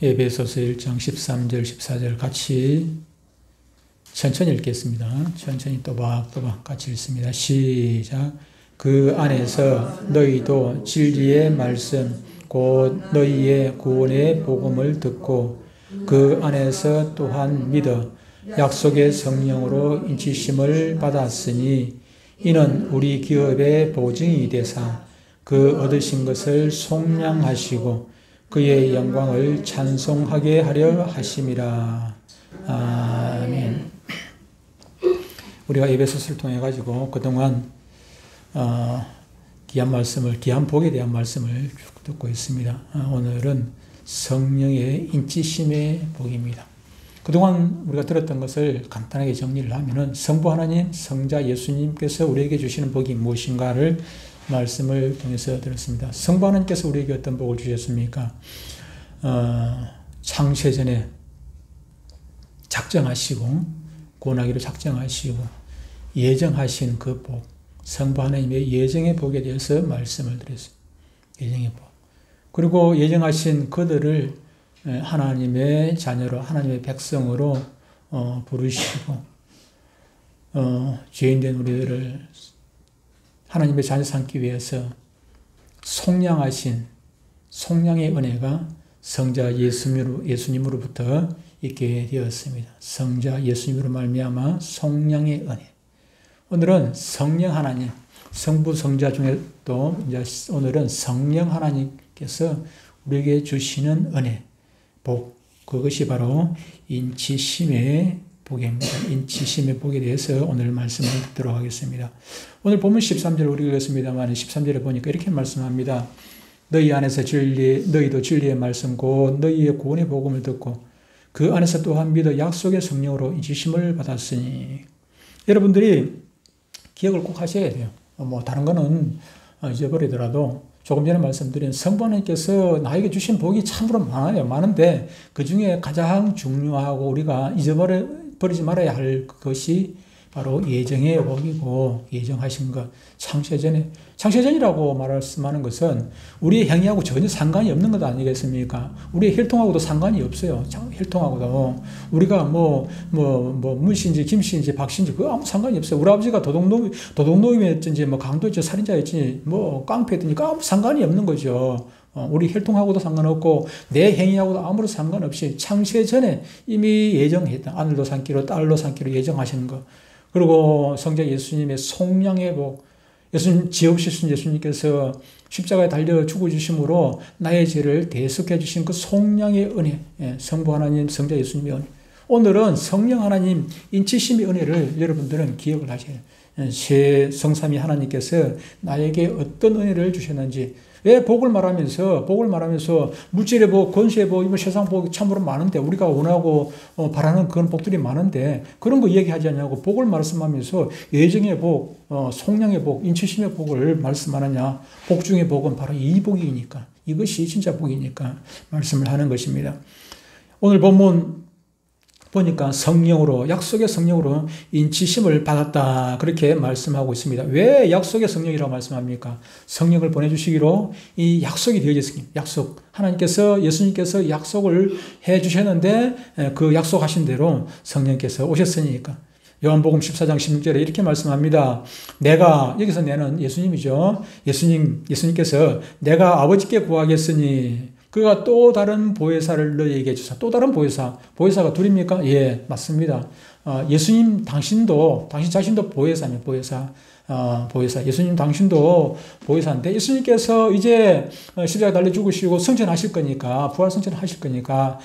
에베소서 1장 13절, 14절 같이 천천히 읽겠습니다. 천천히 또박또박 같이 읽습니다. 시작. 그 안에서 너희도 진리의 말씀, 곧 너희의 구원의 복음을 듣고 그 안에서 또한 믿어 약속의 성령으로 인치심을 받았으니 이는 우리 기업의 보증이 되사 그 얻으신 것을 속량하시고 그의 영광을 찬송하게 하려 하심이라. 아멘. 우리가 에베소서를 통해 가지고 그동안 귀한 복에 대한 말씀을 쭉 듣고 있습니다. 오늘은 성령의 인치심의 복입니다. 그동안 우리가 들었던 것을 간단하게 정리를 하면은 성부 하나님, 성자 예수님께서 우리에게 주시는 복이 무엇인가를 말씀을 통해서 들었습니다. 성부 하나님께서 우리에게 어떤 복을 주셨습니까? 창세전에 작정하시고 구원하기로 작정하시고 예정하신 그 복, 성부 하나님의 예정의 복에 대해서 말씀을 드렸습니다. 예정의 복. 그리고 예정하신 그들을 하나님의 자녀로, 하나님의 백성으로 부르시고 죄인된 우리들을 하나님의 자녀 삼기 위해서 속량하신 속량의 은혜가 성자 예수님으로부터 있게 되었습니다. 성자 예수님으로 말미암아 속량의 은혜. 오늘은 성령 하나님, 성부 성자 중에 또 이제 오늘은 성령 하나님께서 우리에게 주시는 은혜, 복, 그것이 바로 인치심의 복입니다. 인치심의 복에 대해서 오늘 말씀을 듣도록 하겠습니다. 오늘 본문 13절 우리 읽었습니다만 13절에 보니까 이렇게 말씀합니다. 너희 안에서 너희도 진리의 말씀 곧 너희의 구원의 복음을 듣고 그 안에서 또한 믿어 약속의 성령으로 인치심을 받았으니. 여러분들이 기억을 꼭 하셔야 돼요. 다른 거는 잊어버리더라도 조금 전에 말씀드린 성부 하나님께서 나에게 주신 복이 참으로 많은데 그 중에 가장 중요하고 우리가 잊어버리지 말아야 할 것이 바로 예정의 복이고 예정하신 것. 창세전이라고 말씀하는 것은 우리의 행위하고 전혀 상관이 없는 것 아니겠습니까? 우리의 혈통하고도 상관이 없어요. 혈통하고도. 우리가 문씨인지 김씨인지 박씨인지 그거 아무 상관이 없어요. 우리 아버지가 도둑놈이었든지 강도였지 살인자였지 깡패였든지 아무 상관이 없는 거죠. 우리 혈통하고도 상관없고 내 행위하고도 아무런 상관없이 창세전에 이미 예정했던 아들로 삼기로 딸로 삼기로 예정하시는 것. 그리고 성자 예수님의 속량의 복, 예수님 죄 없으신 예수님께서 십자가에 달려 죽어주심으로 나의 죄를 대속해 주신 그 속량의 은혜, 성부 하나님, 성자 예수님의 은혜. 오늘은 성령 하나님 인치심의 은혜를 여러분들은 기억을 하셔야 돼요. 새 성삼위 하나님께서 나에게 어떤 은혜를 주셨는지, 왜 복을 말하면서 물질의 복, 권세의 복, 세상 복이 참으로 많은데 우리가 원하고 바라는 그런 복들이 많은데 그런 거 얘기하지 않냐고 복을 말씀하면서 예정의 복, 속량의 복, 인치심의 복을 말씀하느냐. 복 중의 복은 바로 이 복이니까, 이것이 진짜 복이니까 말씀을 하는 것입니다. 오늘 본문 보니까 성령으로, 약속의 성령으로 인치심을 받았다, 그렇게 말씀하고 있습니다. 왜 약속의 성령이라고 말씀합니까? 성령을 보내주시기로 이 약속이 되어졌습니다. 약속. 하나님께서, 예수님께서 약속을 해주셨는데 그 약속하신 대로 성령께서 오셨으니까. 요한복음 14장 16절에 이렇게 말씀합니다. 여기서 내는 예수님이죠. 예수님께서 내가 아버지께 구하겠으니 그가 또 다른 보혜사를 너희에게 주사. 또 다른 보혜사가 둘입니까? 예, 맞습니다. 예수님 당신 자신도 보혜사입니다. 보혜사. 예수님 당신도 보혜사인데 예수님께서 이제 십자가에 달려 죽으시고 승천하실 거니까, 부활 승천하실 거니까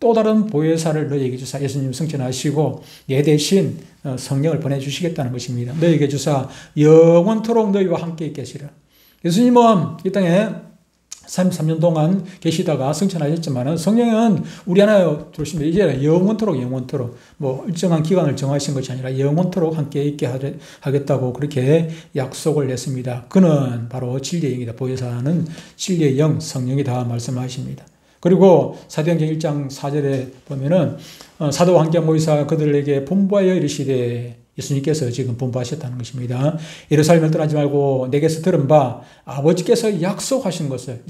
또 다른 보혜사를 너희에게 주사. 예수님 승천하시고 예 대신 성령을 보내주시겠다는 것입니다. 너희에게 주사 영원토록 너희와 함께 계시라. 예수님은 이 땅에 33년 동안 계시다가 승천하셨지만 성령은 우리 안에 들어오시면 이제 영원토록 일정한 기간을 정하신 것이 아니라 영원토록 함께 있게 하겠다고 그렇게 약속을 했습니다. 그는 바로 진리의 영이다. 보혜사는 진리의 영, 성령이다 말씀하십니다. 그리고 사도행전 1장 4절에 보면은 사도 황기한 모의사 그들에게 분부하여 이르시되 예수님께서 지금 분부하셨다는 것입니다. 예루살렘을 떠나지 말고 내게서 들은 바 아버지께서 약속하신 것을,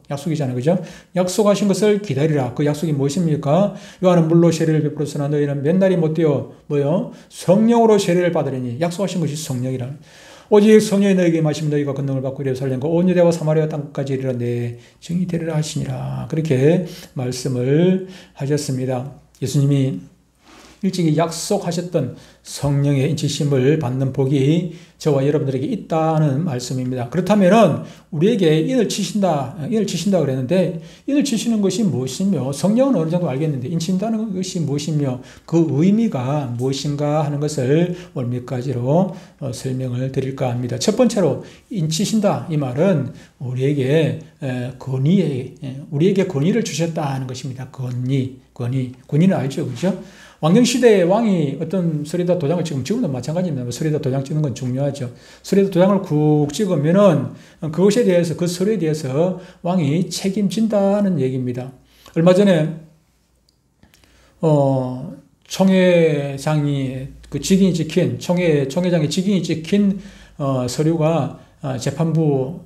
약속이잖아요. 그죠? 약속하신 것을 기다리라. 그 약속이 무엇입니까? 요한은 물로 세례를 베풀었으나 너희는 몇 날이 못 되어 성령으로 세례를 받으리니, 약속하신 것이 성령이라. 오직 성령이 너희에게 임하시면 너희가 권능을 받고 예루살렘과 온 유대와 사마리아 땅까지 이르러 내 증인이 되리라 하시니라. 그렇게 말씀을 하셨습니다. 예수님이 일찍이 약속하셨던 성령의 인치심을 받는 복이 저와 여러분들에게 있다는 말씀입니다. 그렇다면 우리에게 인을 치신다 그랬는데, 인을 치시는 것이 무엇이며, 성령은 어느 정도 알겠는데 인친다는 것이 무엇이며 그 의미가 무엇인가 하는 것을 오늘 몇 가지로 설명을 드릴까 합니다. 첫 번째로 인치신다, 이 말은 우리에게 권위를 주셨다는 것입니다. 권위는 알죠, 그렇죠? 왕정시대의 왕이 어떤 서류에다 도장을 찍으면, 지금도 마찬가지입니다. 서류에다 도장 찍는 건 중요하죠. 서류에다 도장을 쿡 찍으면은 그것에 대해서, 그 서류에 대해서 왕이 책임진다는 얘기입니다. 얼마 전에, 총회장이 총회장의 직인이 찍힌, 서류가, 제가 재판부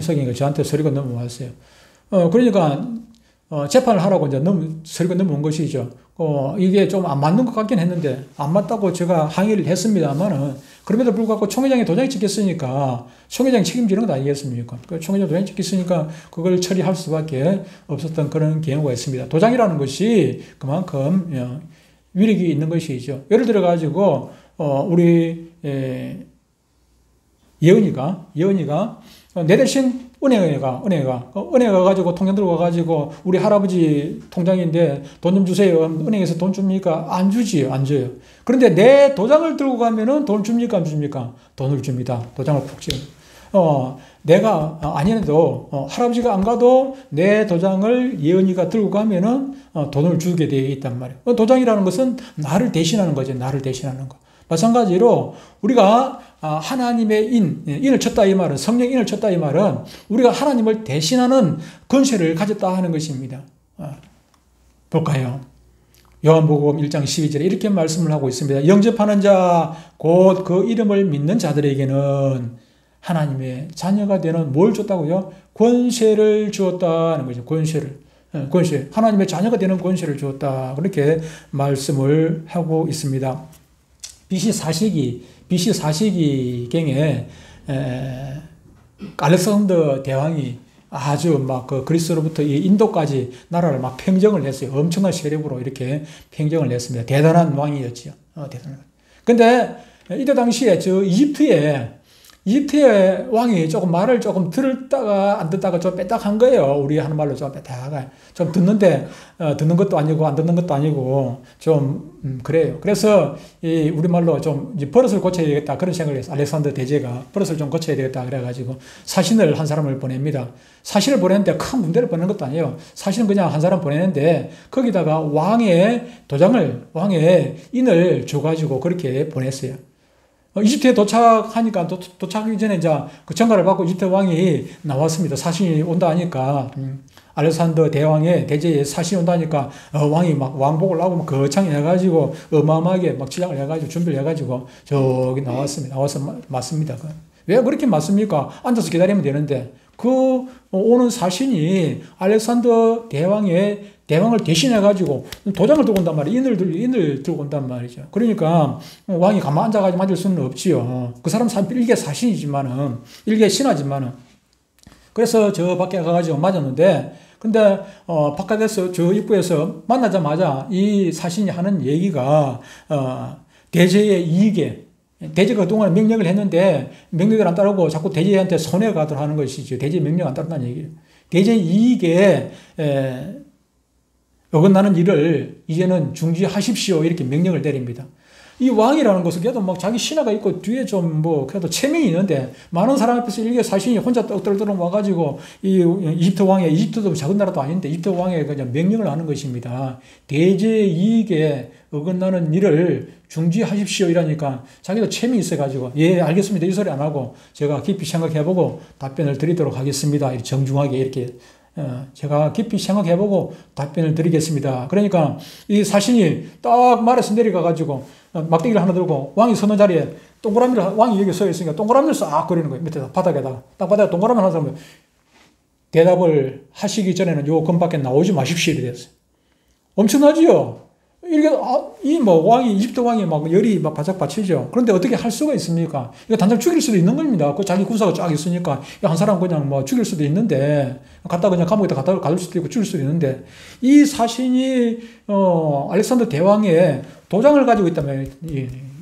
석이니까 저한테 서류가 넘어왔어요. 그러니까, 재판을 하라고 이제 서류가 넘어온 것이죠. 이게 좀 안 맞는 것 같긴 했는데, 안 맞다고 제가 항의를 했습니다만은, 그럼에도 불구하고 총회장이 도장이 찍혔으니까, 총회장이 책임지는 것 아니겠습니까? 총회장이 도장이 찍혔으니까, 그걸 처리할 수밖에 없었던 그런 경우가 있습니다. 도장이라는 것이 그만큼 위력이 있는 것이죠. 예를 들어가지고, 우리, 예은이가, 내 대신 은행에 가가지고 통장 들고 가가지고 우리 할아버지 통장인데 돈 좀 주세요. 은행에서 돈 줍니까? 안 주지요. 안 줘요. 그런데 내 도장을 들고 가면은 돈 줍니까? 안 줍니까? 돈을 줍니다. 도장을 푹 찍어. 내가 아니어도 할아버지가 안 가도 내 도장을 예은이가 들고 가면은 돈을 주게 되어 있단 말이에요. 도장이라는 것은 나를 대신하는 거죠. 나를 대신하는 거. 마찬가지로 우리가 하나님의 인을 쳤다 이 말은, 성령 인을 쳤다 이 말은 우리가 하나님을 대신하는 권세를 가졌다 하는 것입니다. 볼까요? 요한복음 1장 12절에 이렇게 말씀을 하고 있습니다. 영접하는 자, 곧 그 이름을 믿는 자들에게는 하나님의 자녀가 되는 뭘 줬다고요? 권세를 주었다는 거죠. 권세. 하나님의 자녀가 되는 권세를 주었다. 그렇게 말씀을 하고 있습니다. BC 4세기경에 알렉산더 대왕이 아주 막 그 그리스로부터 이 인도까지 나라를 막 평정을 했어요. 엄청난 세력으로 이렇게 평정을 했습니다. 대단한 왕이었죠. 대단한. 근데 이때 당시에 이집트의 왕이 조금 말을 조금 들었다가 안 듣다가 좀 빼딱한 거예요. 우리 하는 말로 좀 빼딱하게. 좀 듣는데, 듣는 것도 아니고 안 듣는 것도 아니고 좀, 그래요. 그래서 우리말로 좀 이제 버릇을 고쳐야 되겠다. 그런 생각을 했어요. 알렉산더 대제가 버릇을 좀 고쳐야 되겠다. 그래가지고 사신을 한 사람을 보냅니다. 사신을 보냈는데 큰 문제를 보내는 것도 아니에요. 사신은 그냥 한 사람 보내는데 거기다가 왕의 인을 줘가지고 그렇게 보냈어요. 이집트에 도착하니까 도착하기 전에 이제 그 전가를 받고 이집트 왕이 나왔습니다. 사신이 온다 하니까 알렉산더 대왕의 대제에 사신이 온다 하니까 왕이 막 왕복을 하고 막 거창히 해가지고 어마어마하게 막 치장을 해가지고 준비를 해가지고 저기 나왔습니다. 나와서 맞습니다. 왜 그렇게 맞습니까? 앉아서 기다리면 되는데 그 오는 사신이 알렉산더 대왕을 대신해가지고 도장을 들고 온단 말이에요. 인을 들고 온단 말이죠. 그러니까 왕이 가만 앉아가지고 맞을 수는 없지요. 그 사람 일개 사신이지만은, 일개 신하지만은. 그래서 저 밖에 가가지고 맞았는데, 근데, 바깥에서, 저 입구에서 만나자마자 이 사신이 하는 얘기가, 대제의 이익에, 대제가 그동안 명령을 했는데, 명령을 안 따르고 자꾸 대제한테 손해가 가도록 하는 것이죠. 대제 명령 안 따른다는 얘기예요. 대제 이익에, 어긋나는 일을 이제는 중지하십시오. 이렇게 명령을 내립니다. 이 왕이라는 것은 그래도 막 자기 신하가 있고 뒤에 좀 그래도 체면이 있는데 많은 사람 앞에서 일개 사신이 혼자 떡떨떨 와가지고 이집트도 작은 나라도 아닌데 이집트 왕에 그냥 명령을 하는 것입니다. 대제의 이익에 어긋나는 일을 중지하십시오. 이러니까 자기도 체면이 있어가지고 예, 알겠습니다. 이 소리 안 하고 제가 깊이 생각해보고 답변을 드리도록 하겠습니다. 정중하게 이렇게 제가 깊이 생각해보고 답변을 드리겠습니다. 그러니까 이 사신이 딱 말에서 내려가가지고 막대기를 하나 들고 왕이 서는 자리에 동그라미를, 왕이 여기 서 있으니까 동그라미를 싹 그리는 거예요. 밑에다, 바닥에다가. 땅바닥에 동그라미 하나 들면 대답을 하시기 전에는 요 금 밖에 나오지 마십시오. 이렇게 됐어요. 엄청나지요? 이게, 왕이, 이집트 왕이 막 열이 막 바짝 받치죠. 그런데 어떻게 할 수가 있습니까? 이거 당장 죽일 수도 있는 겁니다. 그 자기 군사가 쫙 있으니까. 한 사람 그냥 뭐 죽일 수도 있는데, 갖다 그냥 감옥에다 갖다 가둘 수도 있고 죽일 수도 있는데, 이 사신이, 알렉산더 대왕의 도장을 가지고 있단 말이에요.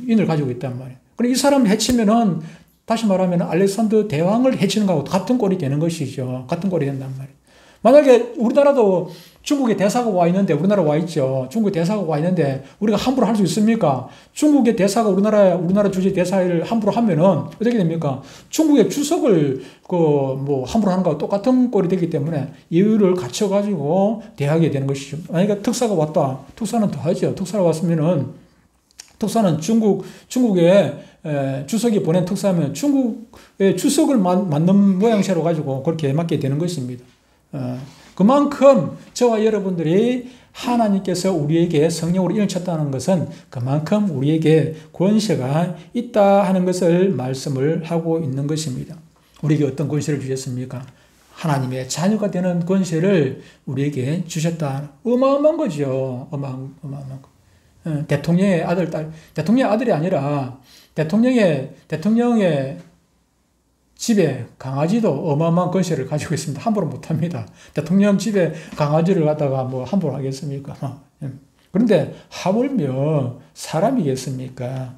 인을 가지고 있단 말이에요. 그럼 이 사람을 해치면은, 다시 말하면 알렉산더 대왕을 해치는 거하고 같은 꼴이 되는 것이죠. 같은 꼴이 된단 말이에요. 만약에 우리나라도 중국에 대사가 와 있는데, 우리나라 와 있죠. 중국에 대사가 와 있는데, 우리가 함부로 할 수 있습니까? 중국의 대사가 우리나라 주재 대사를 함부로 하면은, 어떻게 됩니까? 중국의 주석을, 함부로 하는 거와 똑같은 꼴이 되기 때문에, 이유를 갖춰가지고 대하게 되는 것이죠. 만약에 특사가 왔다. 특사는 더 하죠. 특사가 왔으면은, 특사는 중국의 주석이 보낸 특사면 중국의 주석을 맞는 모양새로 가지고 그렇게 맞게 되는 것입니다. 그만큼 저와 여러분들이 하나님께서 우리에게 성령으로 인을 쳤다는 것은 그만큼 우리에게 권세가 있다 하는 것을 말씀을 하고 있는 것입니다. 우리에게 어떤 권세를 주셨습니까? 하나님의 자녀가 되는 권세를 우리에게 주셨다. 어마어마한 거죠. 어마어마한 거. 대통령의 아들, 딸, 대통령의 아들이 아니라 대통령의 집에 강아지도 어마어마한 권세를 가지고 있습니다. 함부로 못합니다. 대통령 집에 강아지를 갖다가 뭐 함부로 하겠습니까? 그런데 하물며 사람이겠습니까?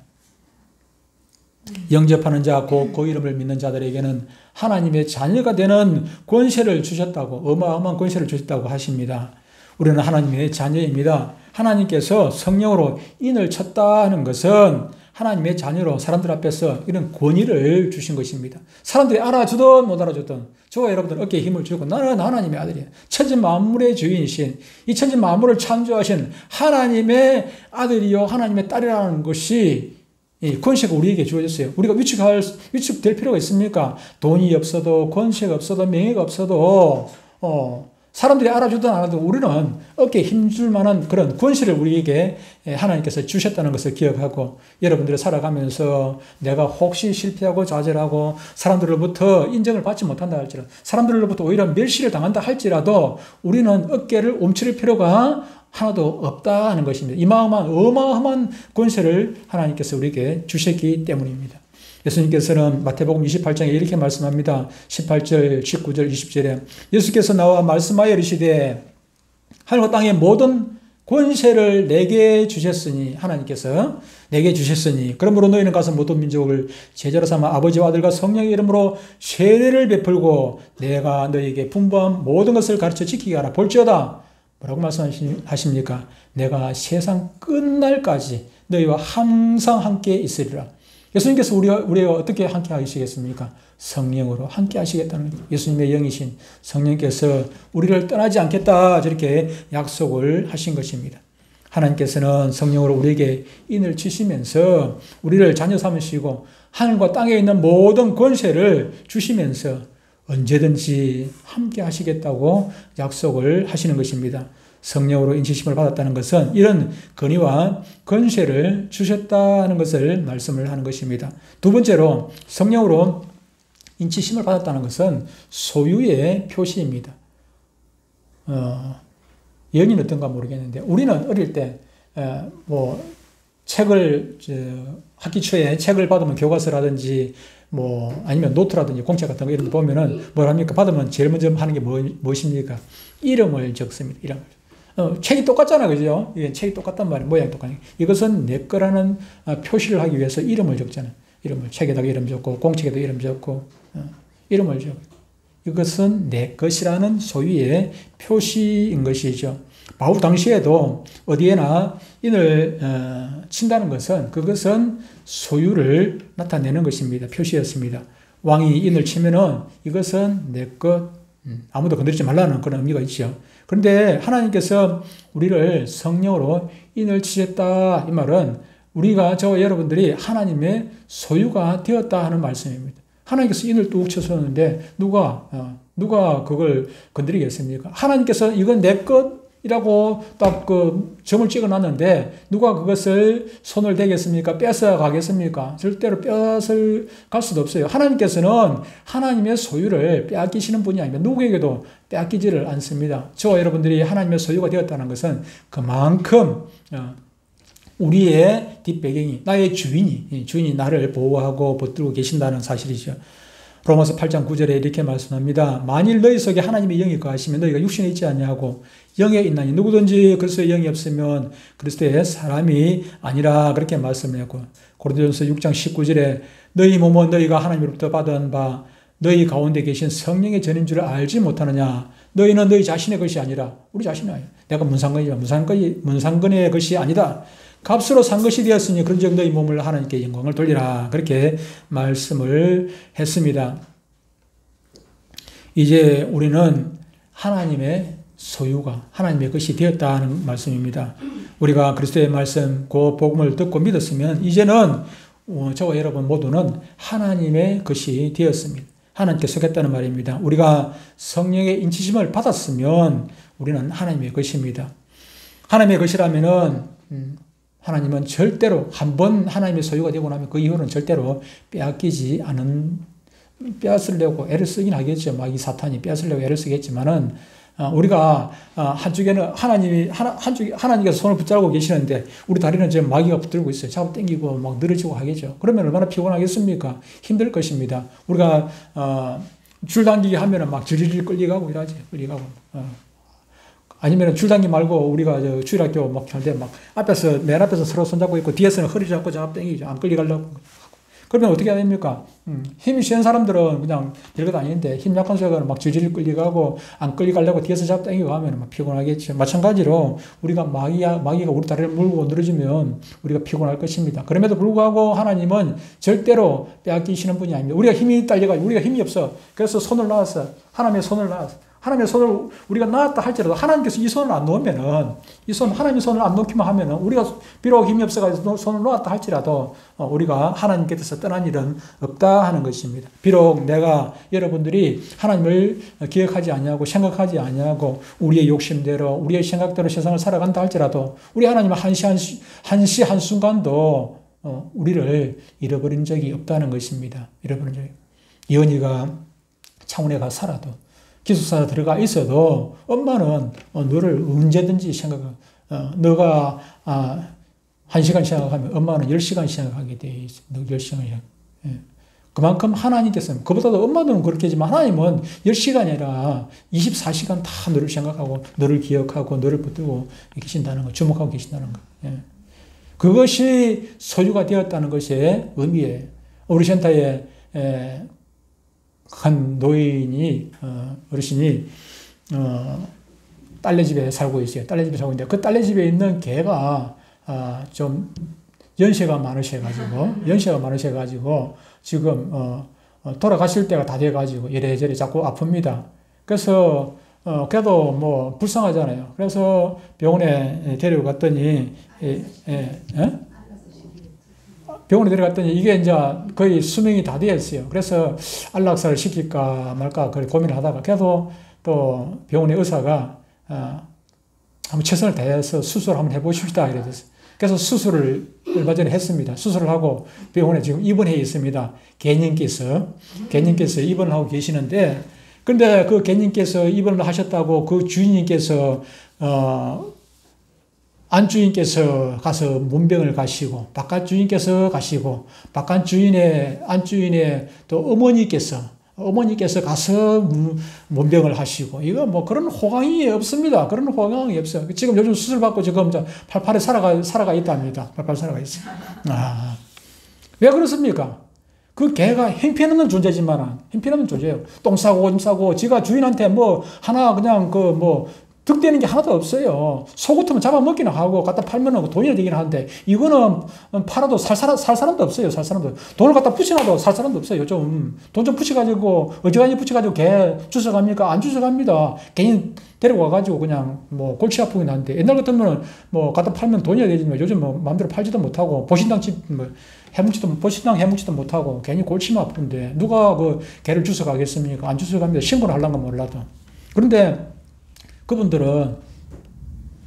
영접하는 자, 그 이름을 믿는 자들에게는 하나님의 자녀가 되는 권세를 주셨다고, 어마어마한 권세를 주셨다고 하십니다. 우리는 하나님의 자녀입니다. 하나님께서 성령으로 인을 쳤다 하는 것은 하나님의 자녀로 사람들 앞에서 이런 권위를 주신 것입니다. 사람들이 알아주든 못 알아주든 저와 여러분들 어깨에 힘을 주고 나는 하나님의 아들이야. 천지 만물의 주인이신 이 천지 만물을 창조하신 하나님의 아들이요 하나님의 딸이라는 것이 이 권세가 우리에게 주어졌어요. 우리가 위축될 필요가 있습니까? 돈이 없어도 권세가 없어도 명예가 없어도 사람들이 알아주든 안 알아주든 우리는 어깨에 힘줄 만한 그런 권세를 우리에게 하나님께서 주셨다는 것을 기억하고 여러분들이 살아가면서 내가 혹시 실패하고 좌절하고 사람들로부터 인정을 받지 못한다 할지라도 사람들로부터 오히려 멸시를 당한다 할지라도 우리는 어깨를 움츠릴 필요가 하나도 없다 하는 것입니다. 이마어마한 어마어마한 권세를 하나님께서 우리에게 주셨기 때문입니다. 예수님께서는 마태복음 28장에 이렇게 말씀합니다. 18절, 19절, 20절에 예수께서 나와 말씀하여 이르시되 하늘과 땅의 모든 권세를 내게 주셨으니 하나님께서 내게 주셨으니 그러므로 너희는 가서 모든 민족을 제자로 삼아 아버지와 아들과 성령의 이름으로 세례를 베풀고 내가 너희에게 분부한 모든 것을 가르쳐 지키게 하라. 볼지어다 뭐라고 말씀하십니까? 내가 세상 끝날까지 너희와 항상 함께 있으리라. 예수님께서 우리와 어떻게 함께 하시겠습니까? 성령으로 함께 하시겠다는 거예요. 예수님의 영이신 성령께서 우리를 떠나지 않겠다 저렇게 약속을 하신 것입니다. 하나님께서는 성령으로 우리에게 인을 치시면서 우리를 자녀 삼으시고 하늘과 땅에 있는 모든 권세를 주시면서 언제든지 함께 하시겠다고 약속을 하시는 것입니다. 성령으로 인치심을 받았다는 것은 이런 권위와 권세를 주셨다는 것을 말씀을 하는 것입니다. 두 번째로 성령으로 인치심을 받았다는 것은 소유의 표시입니다. 연인 어떤가 모르겠는데 우리는 어릴 때 책을 학기 초에 책을 받으면 교과서라든지 아니면 노트라든지 공책 같은 거 이런 거 보면은 뭘 합니까? 받으면 제일 먼저 하는 게 무엇입니까? 이름을 적습니다. 이름을. 책이 똑같잖아, 그죠? 이게 책이 똑같단 말이에요. 모양이 똑같으니까. 이것은 내 거라는 표시를 하기 위해서 이름을 적잖아요. 이름을. 책에다가 이름 적고, 공책에도 이름 적고, 이름을 적고. 이것은 내 것이라는 소유의 표시인 것이죠. 바울 당시에도 어디에나 인을 친다는 것은 그것은 소유를 나타내는 것입니다. 표시였습니다. 왕이 인을 치면은 이것은 내 것, 아무도 건드리지 말라는 그런 의미가 있죠. 그런데 하나님께서 우리를 성령으로 인을 치셨다 이 말은 우리가 저와 여러분들이 하나님의 소유가 되었다 하는 말씀입니다. 하나님께서 인을 뚝 쳐서는데 누가 그걸 건드리겠습니까? 하나님께서 이건 내 것, 이라고 딱 그 점을 찍어 놨는데 누가 그것을 손을 대겠습니까? 뺏어 가겠습니까? 절대로 뺏을 갈 수도 없어요. 하나님께서는 하나님의 소유를 빼앗기시는 분이 아닙니다. 누구에게도 빼앗기지를 않습니다. 저와 여러분들이 하나님의 소유가 되었다는 것은 그만큼 우리의 뒷배경이, 나의 주인이 나를 보호하고 붙들고 계신다는 사실이죠. 로마서 8장 9절에 이렇게 말씀합니다. 만일 너희 속에 하나님의 영이 거하시면 너희가 육신에 있지 아니하고 영에 있나니 누구든지 그리스도의 영이 없으면 그리스도의 사람이 아니라 그렇게 말씀했고, 고린도전서 6장 19절에 너희 몸은 너희가 하나님으로부터 받은 바 너희 가운데 계신 성령의 전인 줄 알지 못하느냐. 너희는 너희 자신의 것이 아니라 우리 자신이 아니라 내가 문상건의 것이 아니다. 값으로 산 것이 되었으니 그런즉 너희 몸을 하나님께 영광을 돌리라. 그렇게 말씀을 했습니다. 이제 우리는 하나님의 소유가 하나님의 것이 되었다는 말씀입니다. 우리가 그리스도의 말씀, 그 복음을 듣고 믿었으면 이제는 저와 여러분 모두는 하나님의 것이 되었습니다. 하나님께 속했다는 말입니다. 우리가 성령의 인치심을 받았으면 우리는 하나님의 것입니다. 하나님의 것이라면은 하나님은 절대로 한번 하나님의 소유가 되고 나면 그 이후로는 절대로 빼앗기지 않은, 빼앗으려고 애를 쓰긴 하겠죠. 마귀 사탄이 빼앗으려고 애를 쓰겠지만은 우리가 한쪽에는 하나님께서 손을 붙잡고 계시는데 우리 다리는 지금 마귀가 붙들고 있어요. 잡아 당기고 막 늘어지고 하겠죠. 그러면 얼마나 피곤하겠습니까? 힘들 것입니다. 우리가 줄 당기기 하면은 막 질질 끌려가고 이러지. 끌려가고. 아니면 줄당기 말고 우리가 주일학교 막 할 때 막 앞에서, 맨 앞에서 서로 손잡고 있고 뒤에서는 허리 잡고 잡아 당기죠. 안 끌려가려고. 그러면 어떻게 해야 됩니까? 힘이 센 사람들은 그냥 데리고 다니는데 힘 약한 사람은 막 질질 끌려가고 안 끌려가려고 뒤에서 잡아 당기고 하면 막 피곤하겠죠. 마찬가지로 우리가 마귀가 우리 다리를 물고 늘어지면 우리가 피곤할 것입니다. 그럼에도 불구하고 하나님은 절대로 빼앗기시는 분이 아닙니다. 우리가 힘이 딸려가지고 우리가 힘이 없어. 그래서 손을 놔서 하나님의 손을 놔서 하나님의 손을 우리가 놨다 할지라도 하나님께서 이 손을 안 놓으면은, 하나님의 손을 안 놓기만 하면은 우리가 비록 힘이 없어가지고 손을 놓았다 할지라도 우리가 하나님께서 떠난 일은 없다 하는 것입니다. 비록 내가 여러분들이 하나님을 기억하지 아니하고 생각하지 아니하고 우리의 욕심대로 우리의 생각대로 세상을 살아간다 할지라도 우리 하나님은 한시 한순간도 우리를 잃어버린 적이 없다는 것입니다. 잃어버린 적이. 이언이가 창원에 가 살아도 기숙사 들어가 있어도 엄마는 너를 언제든지 너가 1시간 생각하면 엄마는 10시간 생각하게 돼 있어. 너 10시간 생각. 그만큼 하나님께서는, 그보다도 엄마는 그렇겠지만 하나님은 10시간이 아니라 24시간 다 너를 생각하고 너를 기억하고 너를 붙들고 계신다는 거, 주목하고 계신다는 거. 그것이 소유가 되었다는 것의 의미예요. 우리 센터에 한 노인이, 어르신이, 딸네 집에 살고 있어요. 딸네 집에 살고 있는데, 그 딸네 집에 있는 개가, 좀, 연세가 많으셔가지고, 지금, 돌아가실 때가 다 돼가지고, 이래저래 자꾸 아픕니다. 그래서, 그래도 뭐, 불쌍하잖아요. 그래서 병원에 데려갔더니, 병원에 데려갔더니 이게 이제 거의 수명이 다 되었어요. 그래서 안락사를 시킬까 말까 고민을 하다가 그래도 또 병원의 의사가 한번 최선을 다해서 수술을 한번 해보십시다 이래서 그래서 수술을 얼마 전에 했습니다. 수술을 하고 병원에 지금 입원해 있습니다. 개님께서 입원을 하고 계시는데 근데 그 개님께서 입원을 하셨다고 그 주인님께서 안주인께서 가서 문병을 가시고, 바깥 주인께서 가시고, 바깥 주인의, 안주인의 또 어머니께서 가서 문병을 하시고, 이거 뭐 그런 호강이 없습니다. 그런 호강이 없어요. 지금 요즘 수술받고 지금 팔팔에 살아가 있답니다. 팔팔 살아가 있어요. 왜 그렇습니까? 그 개가 형편없는 존재지만, 형편없는 존재예요. 똥 싸고, 오줌 싸고, 지가 주인한테 뭐, 하나 그냥 득되는 게 하나도 없어요. 소 같으면 잡아먹기는 하고 갖다 팔면 돈이 되긴 하는데 이거는 팔아도 살 사람도 없어요. 살 사람도. 돈을 갖다 붙여놔도 살 사람도 없어요. 돈 좀 붙여가지고 어지간히 붙여가지고 개 주워갑니까? 안 주워갑니다. 개인 데리고 와가지고 그냥 뭐 골치 아프긴 한데 옛날 같으면 뭐 갖다 팔면 돈이 되지만 요즘 뭐 마음대로 팔지도 못하고 보신당 해묵지도 못하고 괜히 골치만 아픈데 누가 그 개를 주워가겠습니까? 안 주워갑니다. 신고를 하려는 건 몰라도. 그런데 그분들은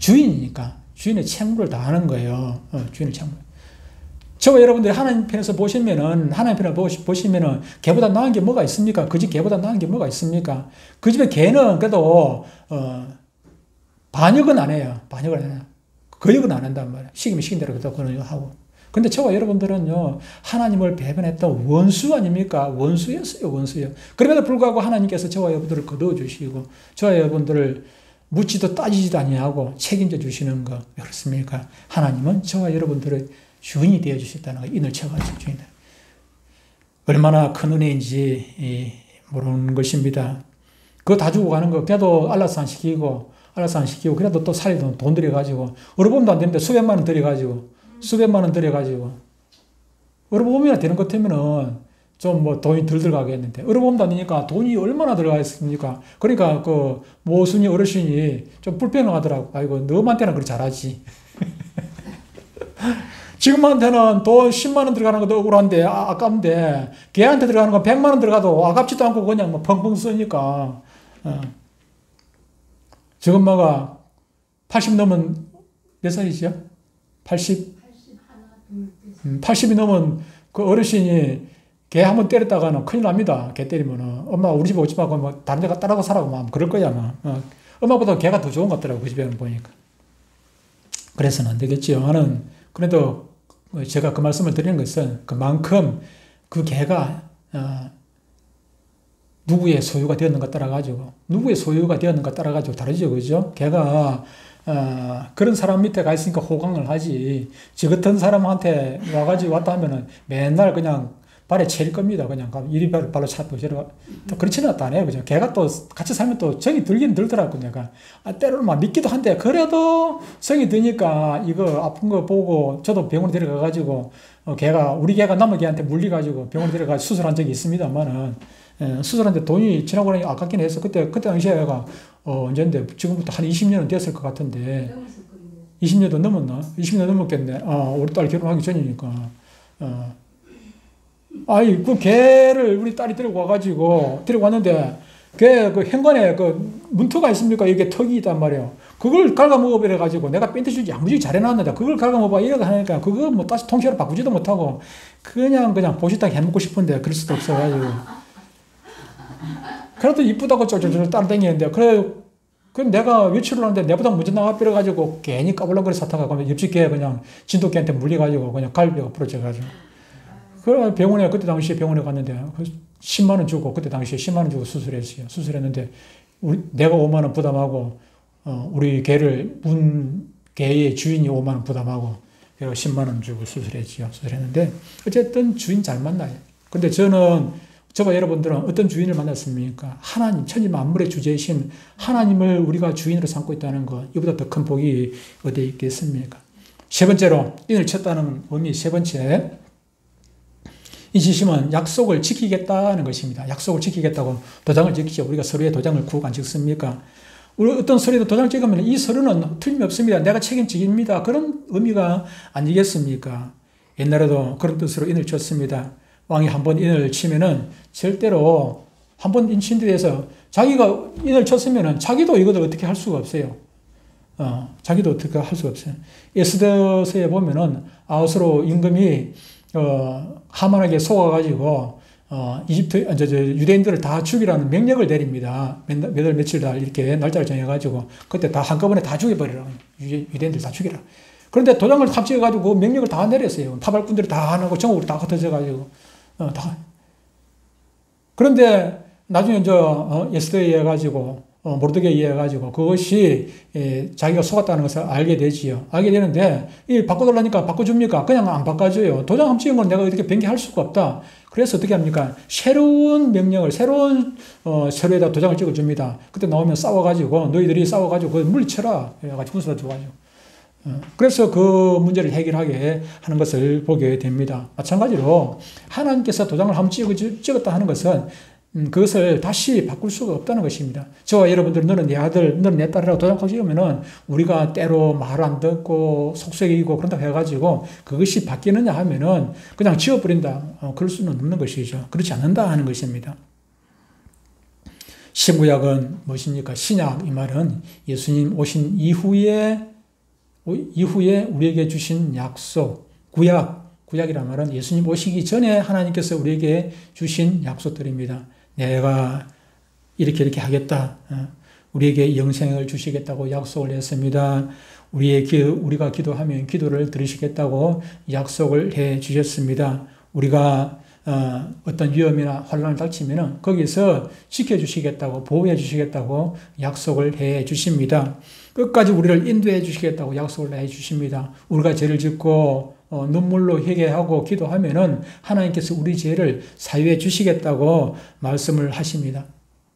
주인이니까 주인의 책무를 다하는 거예요. 주인의 책무. 저와 여러분들이 하나님 편에서 보시면은, 하나님 편을 보시면은, 개보다 나은 게 뭐가 있습니까? 그 집 개보다 나은 게 뭐가 있습니까? 그 집의 개는 그래도, 반역은 안 해요. 반역을 안 해요. 거역은 안 한단 말이에요. 시키면 시킨 대로 그거는 하고. 근데 저와 여러분들은요, 하나님을 배반했던 원수 아닙니까? 원수였어요, 원수요. 그럼에도 불구하고 하나님께서 저와 여러분들을 거두어주시고, 저와 여러분들을 묻지도 따지지도 아니하고 책임져 주시는 거, 그렇습니까? 하나님은 저와 여러분들의 주인이 되어 주셨다는 거, 인을 쳐가지고 주인다. 얼마나 큰 은혜인지 모르는 것입니다. 그거 다 주고 가는 거, 걔도 알라산 시키고, 그래도 또 살리도 돈 들여가지고, 얼어보면 안 되는데 수백만 원 들여가지고, 얼어보면 되는 것 같으면은 좀 뭐 돈이 덜 들어가겠는데, 얼어보면 안 되니까 돈이 얼마나 들어가 있습니까? 그러니까 그 모순이 어르신이 좀 불평하더라고. 아이고, 너한테는 그렇게 잘하지. 지금한테는 돈 10만 원 들어가는 것도 억울한데, 아깝는데, 걔한테 들어가는 거 100만 원 들어가도 아깝지도 않고 그냥 뭐 펑펑 쓰니까. 저 엄마가 80 넘은 몇 살이죠? 80이 넘은 그 어르신이 개 한번 때렸다가는 큰일 납니다. 개 때리면은. 엄마 우리 집에 오지 말고 뭐 다른 데 따라가 살라고 막 그럴 거야, 아마. 엄마보다 개가 더 좋은 것 같더라고, 그 집에는 보니까. 그래서는 안 되겠지요. 나는 그래도 제가 그 말씀을 드리는 것은 그만큼 그 개가 누구의 소유가 되었는가 따라가지고 다르죠. 그죠? 걔가, 그런 사람 밑에 가 있으니까 호강을 하지. 저 같은 사람한테 와가지고 왔다 하면은 맨날 그냥 발에 채일 겁니다. 그냥 이리 발로 차고 저러. 또 그렇지는 않아요. 그죠? 걔가 또 같이 살면 또 정이 들긴 들더라고, 내가. 때로는 막 믿기도 한데, 그래도 성이 드니까 이거 아픈 거 보고 저도 병원에 데려가가지고, 우리 걔가 남의 걔한테 물려가지고 병원에 데려가 수술한 적이 있습니다만은, 수술하는데 돈이 지나고 나니 아깝긴 했어. 그때 당시에 얘가, 언젠데, 지금부터 한 20년은 됐을 것 같은데, 20년도 넘었나? 20년 넘었겠네. 우리 딸 결혼하기 전이니까. 그 개를 우리 딸이 데리고 왔는데, 그 현관에 그 문턱가 있습니까? 이게 턱이 있단 말이에요. 그걸 갉아먹어버려가지고 내가 뺀트 주지 야무지게 잘해놨는데, 그걸 갉아먹어봐 이러고 하니까, 그거 뭐 다시 통째로 바꾸지도 못하고, 그냥 보시딱 해먹고 싶은데, 그럴 수도 없어가지고. 그래도 이쁘다고 쫄쫄쫄 따라다니는데, 그럼 내가 외출을 하는데 내보다 먼저 나가버려가지고 괜히 까불렁거리 사타가 옆집 개 그냥 진돗개한테 물려가지고 그냥 갈비가 부러져가지고. 그래 그때 당시에 병원에 갔는데 10만 원 주고, 그때 당시에 10만 원 주고 수술했어요. 수술했는데 내가 5만 원 부담하고, 우리 개를 개의 주인이 5만 원 부담하고, 그래서 10만 원 주고 수술했는데 어쨌든 주인 잘 만나요. 근데 저와 여러분들은 어떤 주인을 만났습니까? 하나님, 천지 만물의 주제이신 하나님을 우리가 주인으로 삼고 있다는 것, 이보다 더 큰 복이 어디에 있겠습니까? 세 번째로, 인을 쳤다는 의미 세 번째, 이 지심은 약속을 지키겠다는 것입니다. 약속을 지키겠다고 도장을 찍죠. 우리가 서류에 도장을 구우고 안 찍습니까? 우리 어떤 서류에도 도장을 찍으면 이 서류는 틀림없습니다. 내가 책임지깁니다. 그런 의미가 아니겠습니까? 옛날에도 그런 뜻으로 인을 쳤습니다. 왕이 한번 인을 치면은 절대로 한번 인친 데 대해서 자기가 인을 쳤으면은 자기도 이것을 어떻게 할 수가 없어요. 자기도 어떻게 할 수가 없어요. 에스더서에 보면은 아하스로 임금이 하만에게 속아가지고 유대인들을 다 죽이라는 명령을 내립니다. 몇 월 며칠 날 이렇게 날짜를 정해가지고 그때 다 한꺼번에 다 죽여버리라. 유대인들 다 죽이라. 그런데 도장을 탑재해가지고 그 명령을 다 내렸어요. 타발꾼들이 다 안 하고 전국으로 다 흩어져가지고 다. 그런데 나중에 에스더에 의해 가지고 모르드게에 의해 가지고 그것이 자기가 속았다는 것을 알게 되지요. 알게 되는데 이 바꿔달라니까 바꿔줍니까? 그냥 안 바꿔줘요. 도장 한번 찍은 건 내가 이렇게 변경할 수가 없다. 그래서 어떻게 합니까? 새로운 명령을 새로운 서류에다 도장을 찍어줍니다. 그때 나오면 싸워가지고 너희들이 싸워가지고 그걸 물리쳐라. 그래가지고 군수다 줘가지고. 그래서 그 문제를 해결하게 하는 것을 보게 됩니다. 마찬가지로 하나님께서 도장을 한번 찍었다 하는 것은 그것을 다시 바꿀 수가 없다는 것입니다. 저와 여러분들, 너는 내 아들, 너는 내 딸이라고 도장하고 찍으면은 우리가 때로 말 안 듣고 속썩이고 그런다고 해가지고 그것이 바뀌느냐 하면은 그냥 지워버린다. 그럴 수는 없는 것이죠. 그렇지 않는다 하는 것입니다. 신구약은 무엇입니까? 신약 이 말은 예수님 오신 이후에 이후에 우리에게 주신 약속, 구약이란 말은 예수님 오시기 전에 하나님께서 우리에게 주신 약속들입니다. 내가 이렇게 하겠다. 우리에게 영생을 주시겠다고 약속을 했습니다. 우리가 기도하면 기도를 들으시겠다고 약속을 해 주셨습니다. 우리가 어떤 위험이나 환난을 닥치면 거기서 지켜주시겠다고, 보호해 주시겠다고 약속을 해 주십니다. 끝까지 우리를 인도해 주시겠다고 약속을 해 주십니다. 우리가 죄를 짓고 눈물로 회개하고 기도하면은 하나님께서 우리 죄를 사유해 주시겠다고 말씀을 하십니다.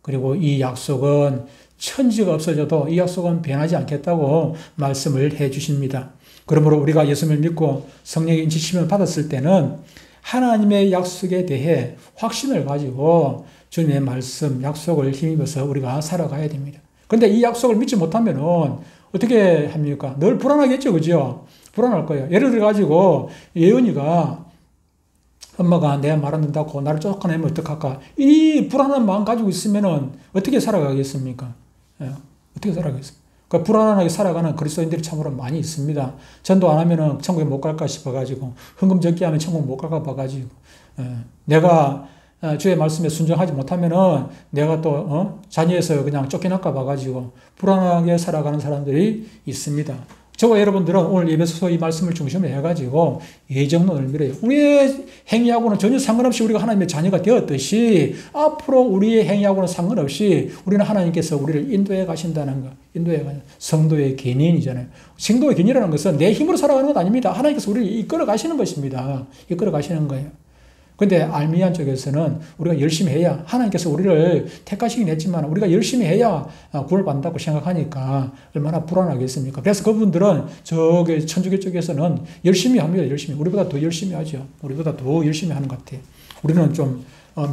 그리고 이 약속은 천지가 없어져도 이 약속은 변하지 않겠다고 말씀을 해 주십니다. 그러므로 우리가 예수님을 믿고 성령의 인치심을 받았을 때는 하나님의 약속에 대해 확신을 가지고 주님의 말씀, 약속을 힘입어서 우리가 살아가야 됩니다. 그런데 이 약속을 믿지 못하면 어떻게 합니까? 늘 불안하겠죠, 그죠? 불안할 거예요. 예를 들어가지고 예은이가 엄마가 내 말 안 듣는다고 나를 쫓아내면 어떡할까? 이 불안한 마음 가지고 있으면 어떻게 살아가겠습니까? 어떻게 살아가겠습니까? 그 불안하게 살아가는 그리스도인들이 참으로 많이 있습니다. 전도 안 하면은 천국에 못 갈까 싶어가지고, 헌금 적게 하면 천국 못 갈까 봐가지고, 내가 주의 말씀에 순종하지 못하면은 내가 또 자녀에서 그냥 쫓겨날까 봐가지고 불안하게 살아가는 사람들이 있습니다. 저와 여러분들은 오늘 예배소서 이 말씀을 중심으로 해가지고 예정론을 밀어요. 우리의 행위하고는 전혀 상관없이 우리가 하나님의 자녀가 되었듯이 앞으로 우리의 행위하고는 상관없이 우리는 하나님께서 우리를 인도해 가신다는 것. 인도해 가신 성도의 견인이잖아요. 성도의 견인이라는 것은 내 힘으로 살아가는 것 아닙니다. 하나님께서 우리를 이끌어 가시는 것입니다. 이끌어 가시는 거예요. 근데 알미안 쪽에서는 우리가 열심히 해야, 하나님께서 우리를 택하시긴 했지만 우리가 열심히 해야 구원을 받는다고 생각하니까 얼마나 불안하겠습니까? 그래서 그분들은 저기 천주교 쪽에서는 열심히 합니다. 열심히. 우리보다 더 열심히 하죠. 우리보다 더 열심히 하는 것 같아요. 우리는 좀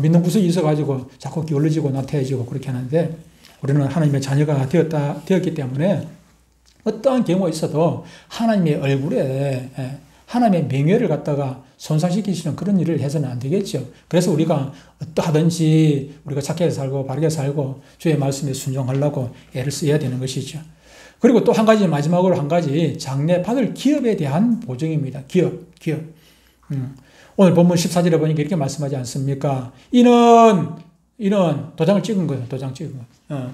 믿는 구석이 있어가지고 자꾸 기울어지고 나태해지고 그렇게 하는데, 우리는 하나님의 자녀가 되었기 때문에 어떠한 경우가 있어도 하나님의 얼굴에 하나님의 명예를 갖다가 손상시키시는 그런 일을 해서는 안 되겠죠. 그래서 우리가 어떠하든지 우리가 착하게 살고 바르게 살고 주의 말씀에 순종하려고 애를 써야 되는 것이죠. 그리고 또 한 가지, 마지막으로 한 가지, 장래 받을 기업에 대한 보증입니다. 기업. 오늘 본문 14절에 보니까 이렇게 말씀하지 않습니까? 이는 도장을 찍은 거예요. 도장 찍은 거.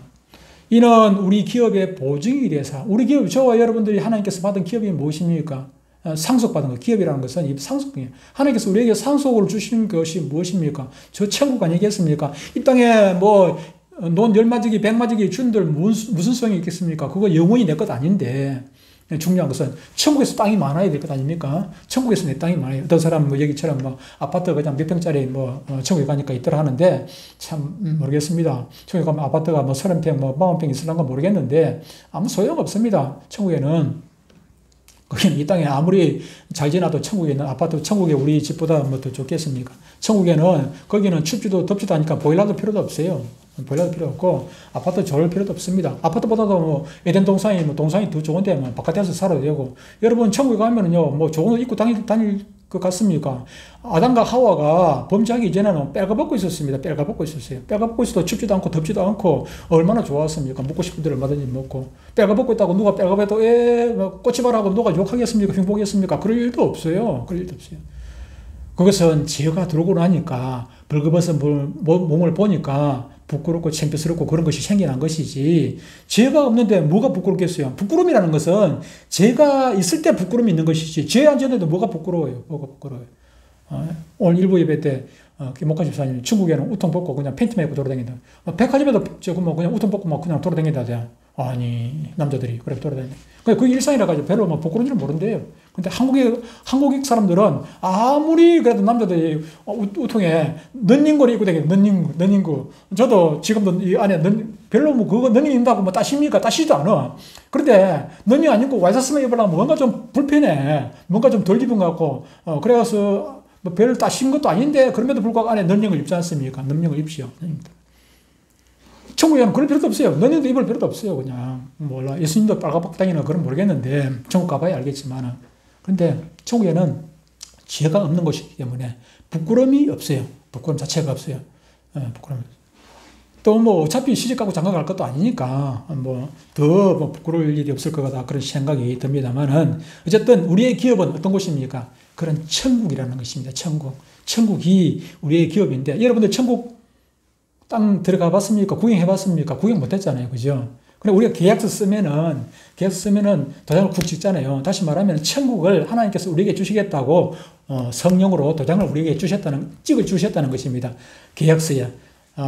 이는 우리 기업의 보증이 돼서, 우리 기업, 저와 여러분들이 하나님께서 받은 기업이 무엇입니까? 상속받은 것, 기업이라는 것은 이 상속이에요. 하나님께서 우리에게 상속을 주시는 것이 무엇입니까? 저 천국 아니겠습니까? 이 땅에 뭐 논 10마지기, 100마지기 준들 무슨 소용이 있겠습니까? 그거 영원히 내 것 아닌데, 중요한 것은 천국에서 땅이 많아야 될 것 아닙니까? 천국에서 내 땅이 많아요. 어떤 사람은 뭐 여기처럼 뭐 아파트 그냥 몇 평짜리 천국에 가니까 있더라 하는데, 참 모르겠습니다. 천국에 가면 아파트가 뭐 30평, 뭐 40평 있으려는 건 모르겠는데 아무 소용 없습니다. 천국에는. 거기는 이 땅에 아무리 잘 지나도 천국에 있는 아파트, 천국에 우리 집보다 뭐 더 좋겠습니까? 천국에는, 거기는 춥지도 덥지도 않으니까 보일러도 필요도 없어요. 보일러도 필요 없고, 아파트 좋을 필요도 없습니다. 아파트보다도 뭐, 에덴 동산이, 동산이 더 좋은데, 뭐, 바깥에서 살아도 되고. 여러분, 천국에 가면은요, 뭐, 좋은 옷 입고 다닐 것 같습니까? 아담과 하와가 범죄하기 이전에는 빨가벗고 있었습니다. 빨가벗고 있었어요. 빨가벗고 있어도 춥지도 않고 덥지도 않고 얼마나 좋았습니까? 먹고 싶은 대로 얼마든지 먹고. 빨가벗고 있다고 누가 빨가벗고 뭐 꼬치발하고 누가 욕하겠습니까? 행복하겠습니까? 그럴 일도 없어요. 그럴 일도 없어요. 그것은 죄가 들어오고 나니까 벌거벗은 몸을 보니까 부끄럽고 창피스럽고 그런 것이 생겨난 것이지, 죄가 없는데 뭐가 부끄럽겠어요? 부끄러움이라는 것은 죄가 있을 때 부끄러움이 있는 것이지, 죄 안 지었는데 뭐가 부끄러워요? 뭐가 부끄러워요? 오늘 일부 예배 때 김목화 집사님이 중국에는 우통 벗고 그냥 팬티만 입고 돌아다닌다. 백화점에도 그냥 우통 벗고 그냥 돌아다닌다. 아니, 남자들이 그렇게 돌아다니네. 그게 일상이라 가지고 별로 부끄러운 줄은 모른대요. 근데 한국 사람들은 아무리 그래도 남자들이 우통에 넌닝구를 입고 다니는, 넌닝구. 저도 지금도 이 안에 별로 뭐 그거 넌닝 입는다고 뭐 따십니까? 따시지도 않아. 그런데 넌닝 안 입고 와이셔츠만 입으려면 뭔가 좀 불편해. 뭔가 좀 덜 입은 것 같고. 그래서 뭐 별 따신 것도 아닌데 그럼에도 불구하고 안에 넌닝을 입지 않습니까? 넌닝을 입시오. 천국에는 그럴 필요도 없어요. 너네도 입을 필요도 없어요. 그냥 몰라. 예수님도 빨가벗고 다니는 그건 모르겠는데, 천국 가봐야 알겠지만. 그런데 천국에는 죄가 없는 것이기 때문에 부끄러움이 없어요. 부끄러움 자체가 없어요. 부끄러움. 또 뭐 어차피 시집가고 장가갈 것도 아니니까 뭐 더 뭐 부끄러울 일이 없을 것 같다 그런 생각이 듭니다만은 어쨌든 우리의 기업은 어떤 곳입니까? 그런 천국이라는 것입니다. 천국이 우리의 기업인데 여러분들 천국 땅 들어가 봤습니까? 구경해 봤습니까? 구경 못 했잖아요. 그죠? 근데 우리가 계약서 쓰면은 도장을 쿡 찍잖아요. 다시 말하면 천국을 하나님께서 우리에게 주시겠다고 성령으로 도장을 우리에게 찍어 주셨다는 것입니다. 계약서에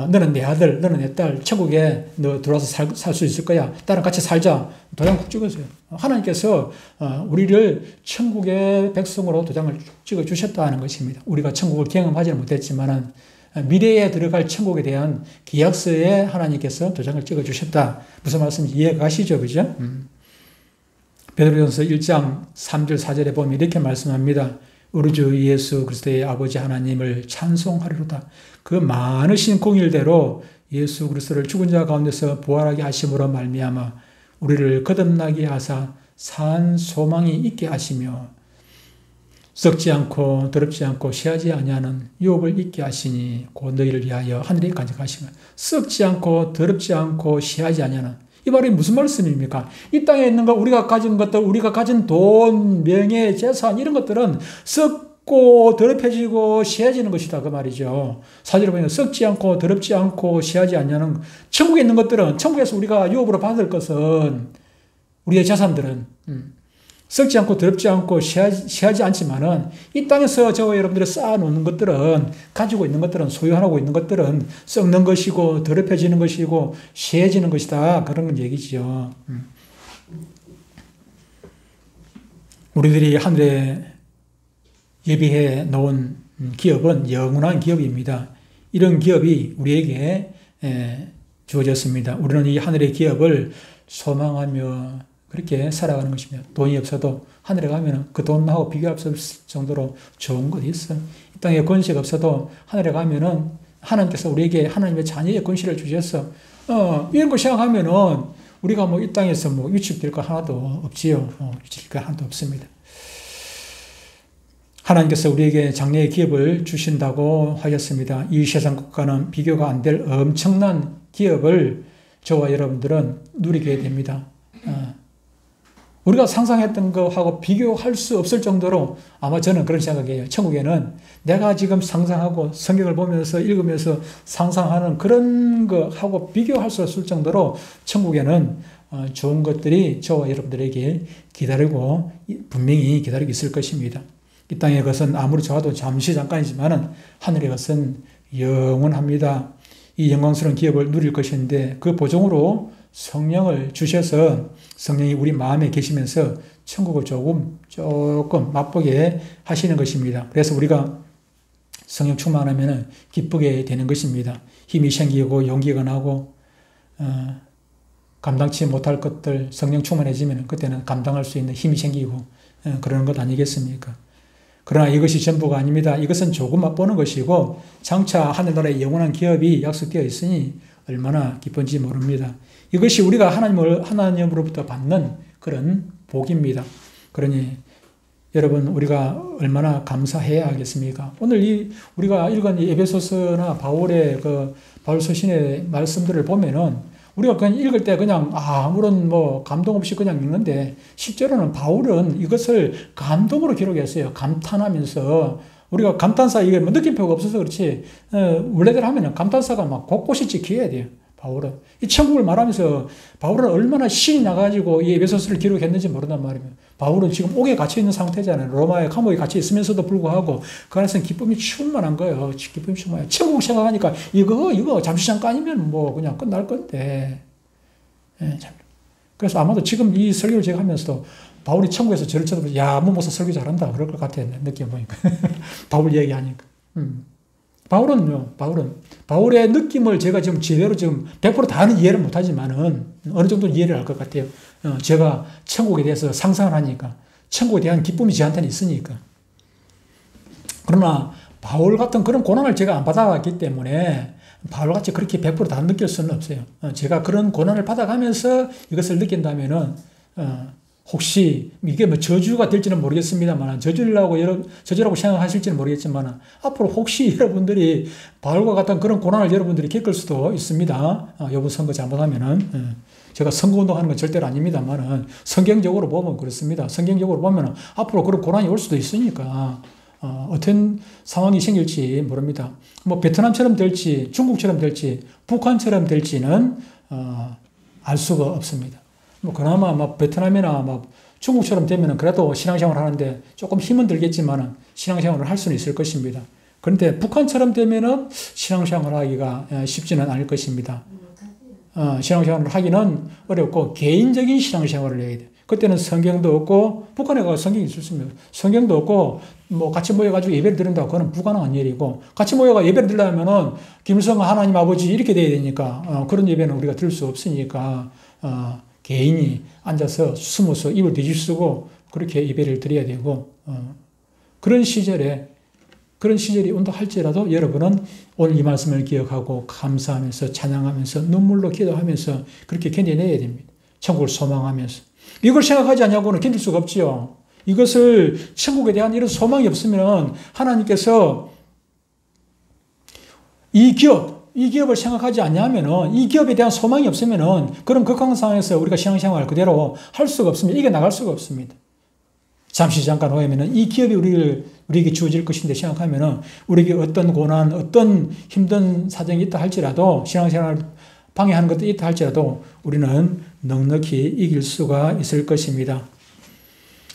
너는 내 아들, 너는 내 딸, 천국에 너 들어와서 살 수 있을 거야. 나랑 같이 살자. 도장 쿡 찍으세요. 하나님께서 우리를 천국의 백성으로 도장을 찍어 주셨다는 것입니다. 우리가 천국을 경험하지는 못했지만은 미래에 들어갈 천국에 대한 계약서에 하나님께서 도장을 찍어 주셨다. 무슨 말씀인지 이해가 가시죠? 그죠? 베드로전서 1장 3절 4절에 보면 이렇게 말씀합니다. 우리 주 예수 그리스도의 아버지 하나님을 찬송하리로다. 그 많으신 공일대로 예수 그리스도를 죽은 자 가운데서 부활하게 하심으로 말미암아 우리를 거듭나게 하사 산 소망이 있게 하시며 썩지 않고 더럽지 않고 시하지 아니하는 유업을 있게 하시니 곧 너희를 위하여 하늘에 간직하시면 썩지 않고 더럽지 않고 시하지 아니하는 이 말이 무슨 말씀입니까? 이 땅에 있는 거 우리가 가진 것들 우리가 가진 돈, 명예, 재산 이런 것들은 썩고 더럽혀지고 시해지는 것이다 그 말이죠. 사절에 보면 썩지 않고 더럽지 않고 시하지 않냐는 천국에 있는 것들은 천국에서 우리가 유업으로 받을 것은 우리의 재산들은 썩지 않고 더럽지 않고 시하지 않지만은 이 땅에서 저와 여러분들이 쌓아놓는 것들은 가지고 있는 것들은 소유하고 있는 것들은 썩는 것이고 더럽혀지는 것이고 시해지는 것이다 그런 얘기죠. 우리들이 하늘에 예비해 놓은 기업은 영원한 기업입니다. 이런 기업이 우리에게 주어졌습니다. 우리는 이 하늘의 기업을 소망하며 그렇게 살아가는 것입니다. 돈이 없어도 하늘에 가면 그 돈하고 비교할 수 없을 정도로 좋은 것이 있어요. 이 땅에 권세가 없어도 하늘에 가면은 하나님께서 우리에게 하나님의 자녀의 권세를 주셨어. 이런 거 생각하면은 우리가 뭐 이 땅에서 뭐 위축될 거 하나도 없지요. 위축될 거 하나도 없습니다. 하나님께서 우리에게 장래의 기업을 주신다고 하셨습니다. 이 세상 국가는 비교가 안 될 엄청난 기업을 저와 여러분들은 누리게 됩니다. 우리가 상상했던 거하고 비교할 수 없을 정도로 아마 저는 그런 생각이에요. 천국에는 내가 지금 상상하고 성경을 보면서 읽으면서 상상하는 그런 거하고 비교할 수 없을 정도로 천국에는 좋은 것들이 저와 여러분들에게 분명히 기다리고 있을 것입니다. 이 땅의 것은 아무리 좋아도 잠시 잠깐이지만은 하늘의 것은 영원합니다. 이 영광스러운 기업을 누릴 것인데 그 보증으로 성령을 주셔서 성령이 우리 마음에 계시면서 천국을 조금 맛보게 하시는 것입니다. 그래서 우리가 성령 충만하면 기쁘게 되는 것입니다. 힘이 생기고 용기가 나고 감당치 못할 것들 성령 충만해지면 그때는 감당할 수 있는 힘이 생기고 그러는 것 아니겠습니까? 그러나 이것이 전부가 아닙니다. 이것은 조금 맛보는 것이고 장차 하늘나라의 영원한 기업이 약속되어 있으니 얼마나 기쁜지 모릅니다. 이것이 우리가 하나님으로부터 받는 그런 복입니다. 그러니 여러분 우리가 얼마나 감사해야 하겠습니까? 오늘 우리가 읽은 이 에베소서나 바울 서신의 말씀들을 보면은 우리가 그냥 읽을 때 그냥 아무런 뭐 감동 없이 그냥 읽는데 실제로는 바울은 이것을 감동으로 기록했어요. 감탄하면서 우리가 감탄사 이게 뭐 느낌표가 없어서 그렇지 원래대로 하면은 감탄사가 막 곳곳이 찍혀야 돼요. 바울은 이 천국을 말하면서 바울은 얼마나 신이 나가지고 이 에베소서를 기록했는지 모른단 말이에요. 바울은 지금 옥에 갇혀 있는 상태잖아요. 로마의 감옥에 갇혀 있으면서도 불구하고 그 안에서는 기쁨이 충만한 거예요. 기쁨이 충만해요. 천국 생각하니까 이거 잠시 잠깐이면 뭐 그냥 끝날 건데. 그래서 아마도 지금 이 설교를 제가 하면서도 바울이 천국에서 저를 쳐다보고 야, 목사 설교 잘한다 그럴 것 같아요. 느낌 보니까. 바울 얘기하니까. 바울의 느낌을 제가 지금 제대로 지금 100% 다는 이해를 못하지만은 어느 정도 이해를 할 것 같아요. 제가 천국에 대해서 상상을 하니까 천국에 대한 기쁨이 저한테는 있으니까. 그러나 바울 같은 그런 고난을 제가 안 받아왔기 때문에 바울같이 그렇게 100%다 느낄 수는 없어요. 제가 그런 고난을 받아가면서 이것을 느낀다면은 혹시 이게 뭐 저주가 될지는 모르겠습니다만, 저주라고 생각하실지는 모르겠지만, 앞으로 혹시 여러분들이 바울과 같은 그런 고난을 여러분들이 겪을 수도 있습니다. 이번 선거 잘못하면은. 제가 선거운동하는 건 절대로 아닙니다만, 성경적으로 보면 그렇습니다. 성경적으로 보면 앞으로 그런 고난이 올 수도 있으니까, 어떤 상황이 생길지 모릅니다. 뭐 베트남처럼 될지, 중국처럼 될지, 북한처럼 될지는, 알 수가 없습니다. 뭐 그나마 막 베트남이나 막 중국처럼 되면은 그래도 신앙생활 하는데 조금 힘은 들겠지만은 신앙생활을 할 수는 있을 것입니다. 그런데 북한처럼 되면은 신앙생활 하기가 쉽지는 않을 것입니다. 신앙생활을 하기는 어렵고 개인적인 신앙생활을 해야 돼요. 그때는 성경도 없고, 북한에 가서 성경이 있을 수 있습니다. 성경도 없고, 뭐 같이 모여가지고 예배를 드린다고 그건 불가능한 일이고, 같이 모여가 예배를 드리려면은 김일성 하나님 아버지 이렇게 돼야 되니까, 그런 예배는 우리가 드릴 수 없으니까, 개인이 앉아서 숨어서 입을 뒤집쓰고 그렇게 예배를 드려야 되고, 그런 시절이 온다 할지라도 여러분은 오늘 이 말씀을 기억하고 감사하면서 찬양하면서 눈물로 기도하면서 그렇게 견뎌내야 됩니다. 천국을 소망하면서. 이걸 생각하지 않냐고는 견딜 수가 없지요. 이것을 천국에 대한 이런 소망이 없으면 하나님께서 이 기업을 생각하지 않냐면은, 이 기업에 대한 소망이 없으면은 그런 극한 상황에서 우리가 신앙생활 그대로 할 수가 없습니다. 이겨나갈 수가 없습니다. 잠시 잠깐 후에는 이 기업이 우리에게 주어질 것인데 생각하면은 우리에게 어떤 고난, 어떤 힘든 사정이 있다 할지라도, 신앙생활 방해하는 것도 있다 할지라도 우리는 넉넉히 이길 수가 있을 것입니다.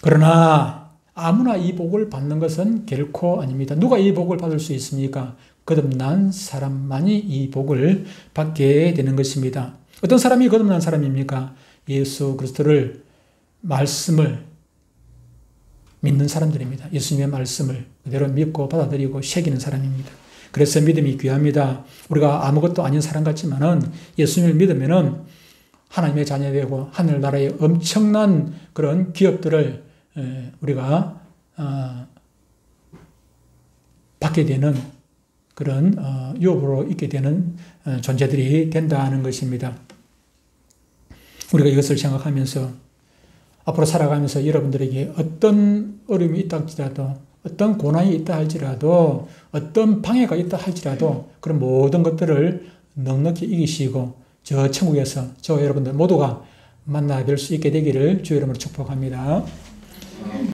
그러나 아무나 이 복을 받는 것은 결코 아닙니다. 누가 이 복을 받을 수 있습니까? 거듭난 사람만이 이 복을 받게 되는 것입니다. 어떤 사람이 거듭난 사람입니까? 예수 그리스도를, 말씀을 믿는 사람들입니다. 예수님의 말씀을 그대로 믿고 받아들이고 새기는 사람입니다. 그래서 믿음이 귀합니다. 우리가 아무것도 아닌 사람 같지만은 예수님을 믿으면은 하나님의 자녀되고 하늘나라의 엄청난 그런 기업들을 우리가 받게 되는 그런 유업으로 있게 되는 존재들이 된다는 것입니다. 우리가 이것을 생각하면서 앞으로 살아가면서 여러분들에게 어떤 어려움이 있다 할지라도, 어떤 고난이 있다 할지라도, 어떤 방해가 있다 할지라도 그런 모든 것들을 넉넉히 이기시고 저 천국에서 저와 여러분들 모두가 만나 뵐 수 있게 되기를 주의 이름으로 축복합니다.